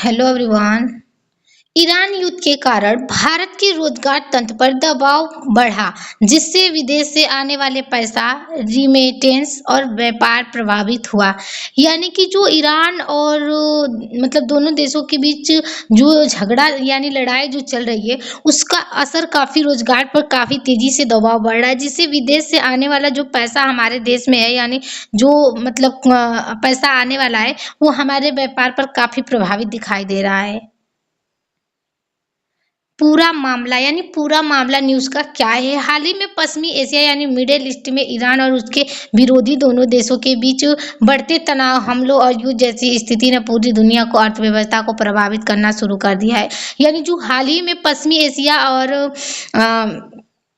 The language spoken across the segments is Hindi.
Hello everyone. ईरान युद्ध के कारण भारत के रोजगार तंत्र पर दबाव बढ़ा, जिससे विदेश से आने वाले पैसा, रिमिटेंस और व्यापार प्रभावित हुआ। यानी कि जो ईरान और मतलब दोनों देशों के बीच जो झगड़ा यानी लड़ाई जो चल रही है, उसका असर काफी रोजगार पर काफी तेजी से दबाव बढ़ रहा है, जिससे विदेश से आने वाला जो पैसा हमारे देश में है, यानी जो मतलब पैसा आने वाला है, वो हमारे व्यापार पर काफी प्रभावित दिखाई दे रहा है। पूरा मामला न्यूज़ का क्या है? हाल ही में पश्चिमी एशिया यानी मिडिल ईस्ट में ईरान और उसके विरोधी दोनों देशों के बीच बढ़ते तनाव, हमलों और युद्ध जैसी स्थिति ने पूरी दुनिया को अर्थव्यवस्था को प्रभावित करना शुरू कर दिया है। यानी जो हाल ही में पश्चिमी एशिया और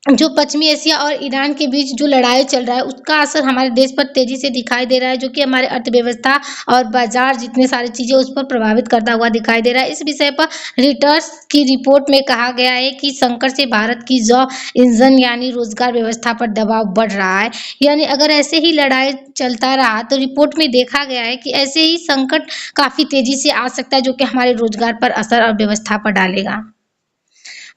जो पश्चिमी एशिया और ईरान के बीच जो लड़ाई चल रहा है, उसका असर हमारे देश पर तेजी से दिखाई दे रहा है, जो कि हमारे अर्थव्यवस्था और बाजार जितने सारी चीजें उस पर प्रभावित करता हुआ दिखाई दे रहा है। इस विषय पर रिटर्स की रिपोर्ट में कहा गया है कि संकट से भारत की जो इंजन यानी रोजगार व्यवस्था पर दबाव बढ़ रहा है। यानी अगर ऐसे ही लड़ाई चलता रहा तो रिपोर्ट में देखा गया है कि ऐसे ही संकट काफी तेजी से आ सकता है, जो कि हमारे रोजगार पर असर और व्यवस्था पर डालेगा।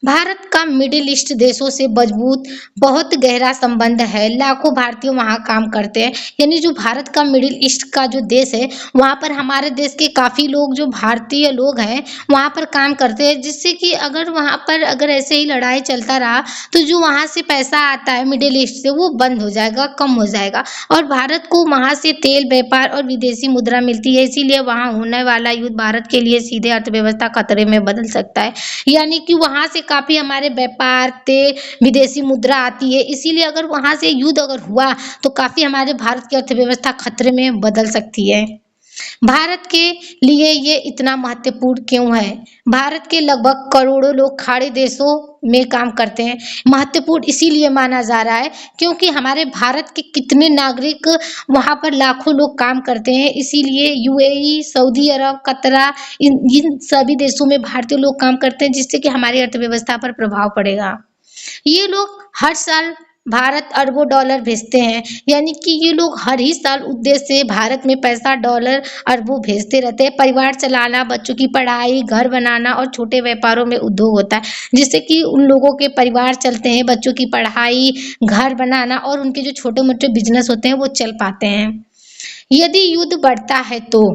भारत का मिडिल ईस्ट देशों से मजबूत बहुत गहरा संबंध है। लाखों भारतीय वहाँ काम करते हैं। यानी जो भारत का मिडिल ईस्ट का जो देश है, वहाँ पर हमारे देश के काफ़ी लोग जो भारतीय लोग हैं, वहाँ पर काम करते हैं, जिससे कि अगर वहाँ पर अगर ऐसे ही लड़ाई चलता रहा तो जो वहाँ से पैसा आता है मिडिल ईस्ट से, वो बंद हो जाएगा, कम हो जाएगा। और भारत को वहाँ से तेल, व्यापार और विदेशी मुद्रा मिलती है। इसीलिए वहाँ होने वाला युद्ध भारत के लिए सीधे अर्थव्यवस्था खतरे में बदल सकता है। यानी कि वहाँ से काफ़ी हमारे व्यापार, तेल, विदेशी मुद्रा आती है। इसीलिए अगर वहाँ से युद्ध अगर हुआ तो काफ़ी हमारे भारत की अर्थव्यवस्था खतरे में बदल सकती है। भारत के लिए ये इतना महत्वपूर्ण क्यों है? भारत के लगभग करोड़ों लोग खाड़ी देशों में काम करते हैं। महत्वपूर्ण इसीलिए माना जा रहा है क्योंकि हमारे भारत के कितने नागरिक वहाँ पर लाखों लोग काम करते हैं। इसीलिए यूएई, सऊदी अरब, कतरा, इन सभी देशों में भारतीय लोग काम करते हैं, जिससे कि हमारी अर्थव्यवस्था पर प्रभाव पड़ेगा। ये लोग हर साल भारत अरबों डॉलर भेजते हैं। यानी कि ये लोग हर ही साल उद्देश्य से भारत में पैसा, डॉलर अरबों भेजते रहते हैं। परिवार चलाना, बच्चों की पढ़ाई, घर बनाना और छोटे व्यापारों में उद्योग होता है, जिससे कि उन लोगों के परिवार चलते हैं, बच्चों की पढ़ाई, घर बनाना और उनके जो छोटे मोटे बिजनेस होते हैं वो चल पाते हैं। यदि युद्ध बढ़ता है तो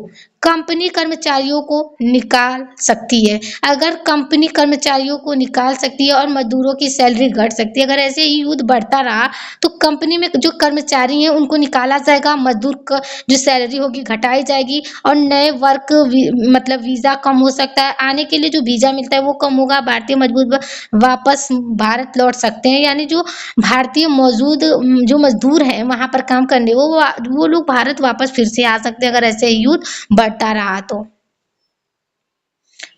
कंपनी कर्मचारियों को निकाल सकती है। अगर कंपनी कर्मचारियों को निकाल सकती है और मजदूरों की सैलरी घट सकती है। अगर ऐसे ही युद्ध बढ़ता रहा तो कंपनी में जो कर्मचारी हैं उनको निकाला जाएगा, मजदूर का जो सैलरी होगी घटाई जाएगी और नए वर्क मतलब वीज़ा कम हो सकता है। आने के लिए जो वीज़ा मिलता है वो कम होगा। भारतीय मजदूर वापस भारत लौट सकते हैं। यानी जो भारतीय मौजूद जो मजदूर हैं वहाँ पर काम करने, वो लोग भारत वापस फिर से आ सकते हैं अगर ऐसे युद्ध बढ़ता रहा तो।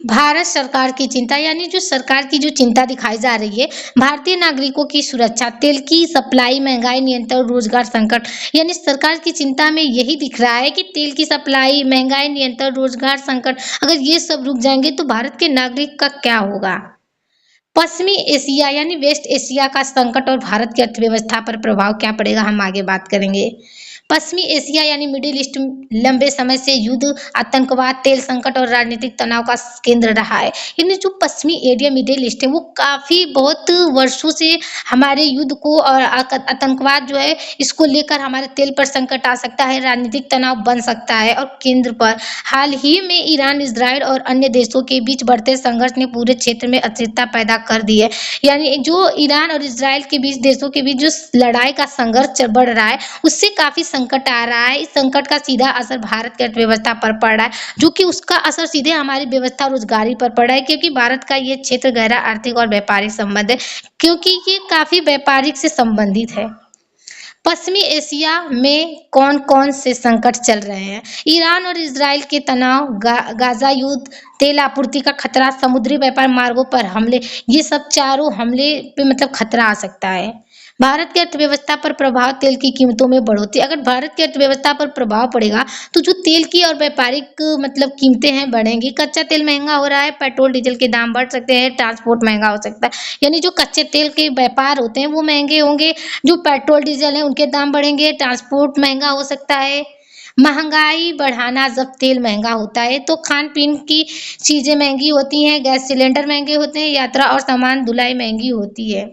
भारत सरकार की चिंता, यानी जो सरकार की जो चिंता दिखाई जा रही है, भारतीय नागरिकों की सुरक्षा, तेल की सप्लाई, महंगाई नियंत्रण, रोजगार संकट। यानी सरकार की चिंता में यही दिख रहा है कि तेल की सप्लाई, महंगाई नियंत्रण, रोजगार संकट, अगर ये सब रुक जाएंगे तो भारत के नागरिक का क्या होगा? पश्चिमी एशिया यानी वेस्ट एशिया का संकट और भारत की अर्थव्यवस्था पर प्रभाव क्या पड़ेगा, हम आगे बात करेंगे। पश्चिमी एशिया यानी मिडिल ईस्ट लंबे समय से युद्ध, आतंकवाद, तेल संकट और राजनीतिक तनाव का केंद्र रहा है। यानी जो पश्चिमी एरिया मिडिल ईस्ट है वो काफ़ी बहुत वर्षों से हमारे युद्ध को और आतंकवाद जो है इसको लेकर हमारे तेल पर संकट आ सकता है, राजनीतिक तनाव बन सकता है और केंद्र पर हाल ही में ईरान, इजराइल और अन्य देशों के बीच बढ़ते संघर्ष ने पूरे क्षेत्र में अस्थिरता पैदा कर दी है। यानी जो ईरान और इजराइल के बीच देशों के बीच जो लड़ाई का संघर्ष बढ़ रहा है, उससे काफ़ी संकट आ रहा है। इस संकट का सीधा असर भारत की अर्थव्यवस्था पर पड़ रहा है, जो कि उसका असर सीधे हमारी व्यवस्था रोजगारी पर पड़ रहा है, क्योंकि भारत का ये क्षेत्र गहरा आर्थिक और व्यापारिक संबंध है, क्योंकि ये काफ़ी व्यापारिक से संबंधित है। पश्चिमी एशिया में कौन कौन से संकट चल रहे हैं? ईरान और इजराइल के तनाव, गाजा युद्ध, तेल आपूर्ति का खतरा, समुद्री व्यापार मार्गों पर हमले, ये सब चारों हमले पे मतलब खतरा आ सकता है। भारत की अर्थव्यवस्था पर प्रभाव, तेल की कीमतों में बढ़ोतरी। अगर भारत की अर्थव्यवस्था पर प्रभाव पड़ेगा तो जो तेल की और व्यापारिक मतलब कीमतें हैं बढ़ेंगी। कच्चा तेल महंगा हो रहा है, पेट्रोल डीजल के दाम बढ़ सकते हैं, ट्रांसपोर्ट महंगा हो सकता है। यानी जो कच्चे तेल के व्यापार होते हैं वो महंगे होंगे, जो पेट्रोल डीजल है उनके दाम बढ़ेंगे, ट्रांसपोर्ट महंगा हो सकता है। महंगाई बढ़ाना, जब तेल महंगा होता है तो खान पीन की चीजें महंगी होती हैं, गैस सिलेंडर महंगे होते हैं, यात्रा और सामान ढुलाई महंगी होती है।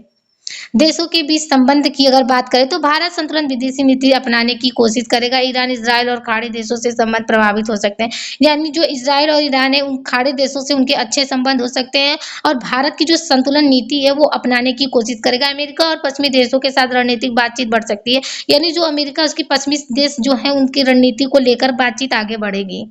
देशों के बीच संबंध की अगर बात करें तो भारत संतुलन विदेशी नीति अपनाने की कोशिश करेगा। ईरान, इजराइल और खाड़ी देशों से संबंध प्रभावित हो सकते हैं। यानी जो इजराइल और ईरान है, उन खाड़ी देशों से उनके अच्छे संबंध हो सकते हैं और भारत की जो संतुलन नीति है वो अपनाने की कोशिश करेगा। अमेरिका और पश्चिमी देशों के साथ रणनीतिक बातचीत बढ़ सकती है। यानी जो अमेरिका, उसकी पश्चिमी देश जो है, उनकी रणनीति को लेकर बातचीत आगे बढ़ेगी।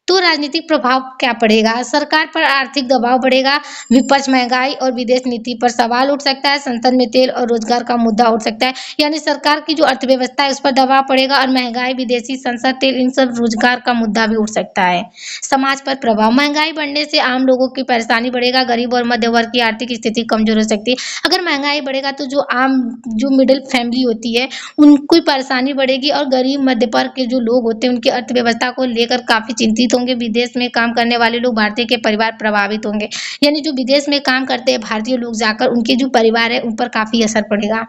तो राजनीतिक प्रभाव क्या पड़ेगा? सरकार पर आर्थिक दबाव बढ़ेगा, विपक्ष महंगाई और विदेश नीति पर सवाल उठ सकता है, संसद में तेल और रोजगार का मुद्दा उठ सकता है। यानी सरकार की जो अर्थव्यवस्था है उस पर दबाव पड़ेगा और महंगाई, विदेशी संसद, तेल, इन सब रोजगार का मुद्दा भी उठ सकता है। समाज पर प्रभाव, महंगाई बढ़ने से आम लोगों की परेशानी बढ़ेगा, गरीब और मध्य वर्ग की आर्थिक स्थिति कमजोर हो सकती है। अगर महंगाई बढ़ेगा तो जो मिडिल फैमिली होती है उनको परेशानी बढ़ेगी और गरीब मध्य वर्ग के जो लोग होते हैं उनकी अर्थव्यवस्था को लेकर काफी चिंतित होंगे। विदेश में काम करने वाले लोग, भारतीय के परिवार प्रभावित होंगे। यानी जो विदेश में काम करते हैं भारतीय लोग जाकर, उनके जो परिवार है उन पर काफी असर पड़ेगा।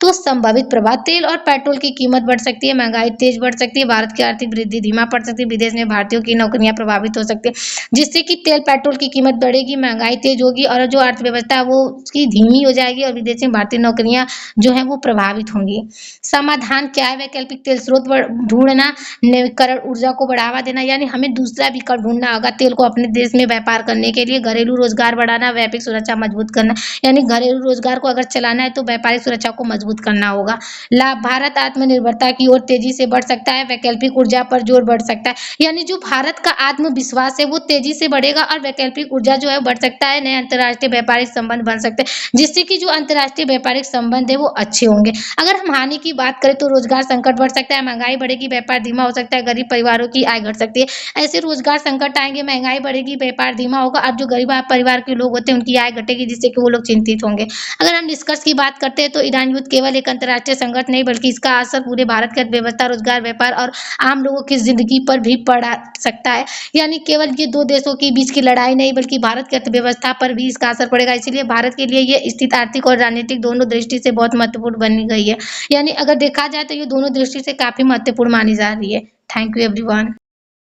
तो संभावित प्रभाव, तेल और पेट्रोल की कीमत बढ़ सकती है, महंगाई तेज बढ़ सकती है, भारत की आर्थिक वृद्धि धीमा पड़ सकती है, विदेश में भारतीयों की नौकरियां प्रभावित हो सकती है, जिससे कि तेल पेट्रोल की कीमत बढ़ेगी, महंगाई तेज होगी और जो अर्थव्यवस्था है वो उसकी धीमी हो जाएगी और विदेश में भारतीय नौकरियां जो है वो प्रभावित होंगी। समाधान क्या है? वैकल्पिक तेल स्रोत ढूंढना, नवीकरण ऊर्जा को बढ़ावा देना। यानी हमें दूसरा विकल्प ढूंढना होगा तेल को अपने देश में व्यापार करने के लिए। घरेलू रोजगार बढ़ाना, व्यापारिक सुरक्षा मजबूत करना। यानी घरेलू रोजगार को अगर चलाना है तो व्यापारिक सुरक्षा को मजबूत करना होगा। लाभ, भारत आत्मनिर्भरता की ओर तेजी से बढ़ सकता है, वैकल्पिक ऊर्जा पर जोर बढ़ सकता है। यानी जो भारत का आत्मविश्वास है वो तेजी से बढ़ेगा और वैकल्पिक ऊर्जा जो है बढ़ सकता है। नए अंतर्राष्ट्रीय व्यापारिक संबंध बन सकते हैं जिससे कि जो अंतर्राष्ट्रीय व्यापारिक संबंध है वो अच्छे होंगे। अगर हम हानि की बात करें तो रोजगार संकट बढ़ सकता है, महंगाई बढ़ेगी, व्यापार धीमा हो सकता है, गरीब परिवारों की आय घट सकती है। ऐसे रोजगार संकट आएंगे, महंगाई बढ़ेगी, व्यापार धीमा होगा और जो गरीब परिवार के लोग होते हैं उनकी आय घटेगी जिससे कि वो लोग चिंतित होंगे। अगर हम निष्कर्ष की बात करते हैं तो ईरान युद्ध केवल एक अंतर्राष्ट्रीय संकट नहीं बल्कि इसका असर पूरे भारत की अर्थव्यवस्था, रोजगार, व्यापार और आम लोगों की जिंदगी पर भी पड़ सकता है। यानी केवल ये दो देशों के बीच की लड़ाई नहीं बल्कि भारत की अर्थव्यवस्था पर भी इसका असर पड़ेगा। इसीलिए भारत के लिए ये स्थिति आर्थिक और राजनीतिक दोनों दृष्टि से बहुत महत्वपूर्ण बनी गई है। यानी अगर देखा जाए तो ये दोनों दृष्टि से काफी महत्वपूर्ण मानी जा रही है। Thank you everyone.